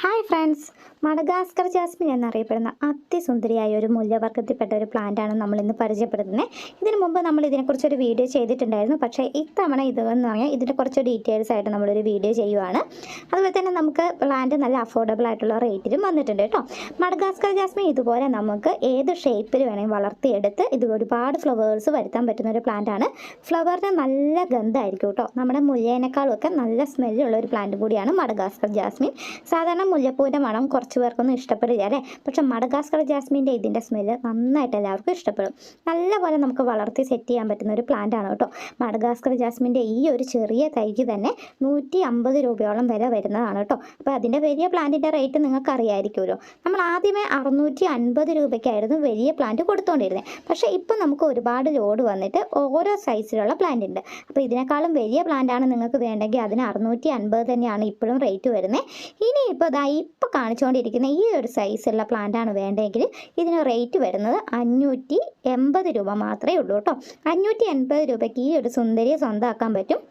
Hi friends, Madagascar Jasmine എന്നറിയപ്പെടുന്ന അതിസുന്ദരിയായ ഒരു മുല്ലവർഗ്ഗത്തിൽപ്പെട്ട ഒരു പ്ലാന്റാണ് നമ്മൾ ഇന്ന് പരിചയപ്പെടുത്തുന്നത്. ഇതിനു മുമ്പ് നമ്മൾ ഇതിനെക്കുറിച്ചൊരു വീഡിയോ ചെയ്തിട്ടുണ്ടായിരുന്നു. പക്ഷേ ഇത്തവണ ഇതെന്ന് പറഞ്ഞാൽ ഇതിൻ്റെ കുറച്ച് ഡീറ്റെയിൽസ് ആയിട്ട് നമ്മളൊരു വീഡിയോ ചെയ്യുവാണ്. അതുപോലെ തന്നെ നമുക്ക് പ്ലാന്റ് നല്ല അഫോർഡബിൾ ആയിട്ടുള്ള റേറ്റിലും വന്നിട്ടുണ്ട് കേട്ടോ. മഡഗാസ്കർ ജാസ്മിൻ ഇതുപോലെ നമുക്ക് ഏത് ഷേപ്പിൽ വേണമെങ്കിൽ വളർത്തിയെടുത്ത് ഇത് ഒരുപാട് ഫ്ലവേഴ്സ് വരുത്താൻ പറ്റുന്ന ഒരു പ്ലാന്റാണ്. ഫ്ലവറിന് നല്ല ഗന്ധമായിരിക്കും കേട്ടോ. നമ്മുടെ മുല്ലേനേക്കാളും ഒക്കെ നല്ല സ്മെല്ലുള്ള ഒരു പ്ലാന്റ് കൂടിയാണ് മഡഗാസ്കർ ജാസ്മിൻ. സാധാരണ മുല്ലപ്പൂവിൻ്റെ മണം കുറച്ച് പേർക്കൊന്നും ഇഷ്ടപ്പെടില്ല അല്ലേ? പക്ഷെ മഡഗാസ്കർ ജാസ്മിൻ്റെ ഇതിൻ്റെ സ്മെല്ല് നന്നായിട്ട് എല്ലാവർക്കും ഇഷ്ടപ്പെടും. നല്ലപോലെ നമുക്ക് വളർത്തി സെറ്റ് ചെയ്യാൻ പറ്റുന്ന ഒരു പ്ലാന്റ് ആണ് കേട്ടോ. മഡഗാസ്കർ ജാസ്മിൻ്റെ ഈ ഒരു ചെറിയ തൈക്ക് തന്നെ 150 രൂപയോളം വില വരുന്നതാണ് കേട്ടോ. അപ്പോൾ അതിൻ്റെ വലിയ പ്ലാന്റിൻ്റെ റേറ്റ് നിങ്ങൾക്ക് അറിയാമായിരിക്കുമല്ലോ. നമ്മൾ ആദ്യമേ 650 രൂപയ്ക്കായിരുന്നു വലിയ പ്ലാന്റ് കൊടുത്തുകൊണ്ടിരുന്നത്. പക്ഷേ ഇപ്പോൾ നമുക്ക് ഒരുപാട് ലോഡ് വന്നിട്ട് ഓരോ സൈസിലുള്ള പ്ലാന്റ് ഉണ്ട്. അപ്പോൾ ഇതിനേക്കാളും വലിയ പ്ലാന്റാണ് നിങ്ങൾക്ക് വേണ്ടെങ്കിൽ അതിന് 650 തന്നെയാണ് ഇപ്പോഴും റേറ്റ് വരുന്നത്. ഇനിയിപ്പോൾ ഇപ്പോൾ കാണിച്ചുകൊണ്ടിരിക്കുന്ന ഈ ഒരു സൈസുള്ള പ്ലാന്റാണ് വേണ്ടതെങ്കിൽ ഇതിന് റേറ്റ് വരുന്നത് 580 രൂപ മാത്രമേ ഉള്ളൂ കേട്ടോ. 580 രൂപയ്ക്ക് ഈ ഒരു സുന്ദരിയെ സ്വന്തമാക്കാൻ പറ്റും.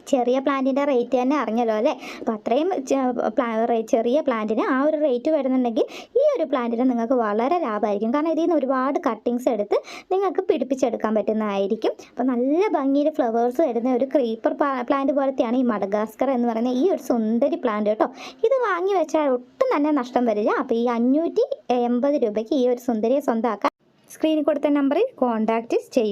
ചെറിയ പ്ലാന്റിൻ്റെ റേറ്റ് തന്നെ അറിഞ്ഞല്ലോ അല്ലേ? അപ്പോൾ അത്രയും ചെറിയ പ്ലാന്റിന് ആ ഒരു റേറ്റ് വരുന്നുണ്ടെങ്കിൽ ഈ ഒരു പ്ലാന്റിന് നിങ്ങൾക്ക് വളരെ ലാഭമായിരിക്കും. കാരണം ഇതിൽ നിന്ന് ഒരുപാട് കട്ടിങ്സ് എടുത്ത് നിങ്ങൾക്ക് പിടിപ്പിച്ചെടുക്കാൻ പറ്റുന്നതായിരിക്കും. അപ്പോൾ നല്ല ഭംഗിയിൽ ഫ്ലവേഴ്സ് വരുന്ന ഒരു ക്രീപ്പർ പ്ലാന്റ് പോലത്തെയാണ് ഈ മഡഗാസ്കർ എന്ന് പറയുന്ന ഈ ഒരു സുന്ദരി പ്ലാന്റ് കേട്ടോ. ഇത് വാങ്ങി വെച്ചാൽ ഒട്ടും തന്നെ നഷ്ടം വരില്ല. അപ്പോൾ ഈ 580 രൂപയ്ക്ക് ഈ ഒരു സുന്ദരിയെ സ്വന്തമാക്കാൻ സ്ക്രീനിൽ കൊടുത്ത നമ്പറിൽ കോൺടാക്റ്റ് ചെയ്യും.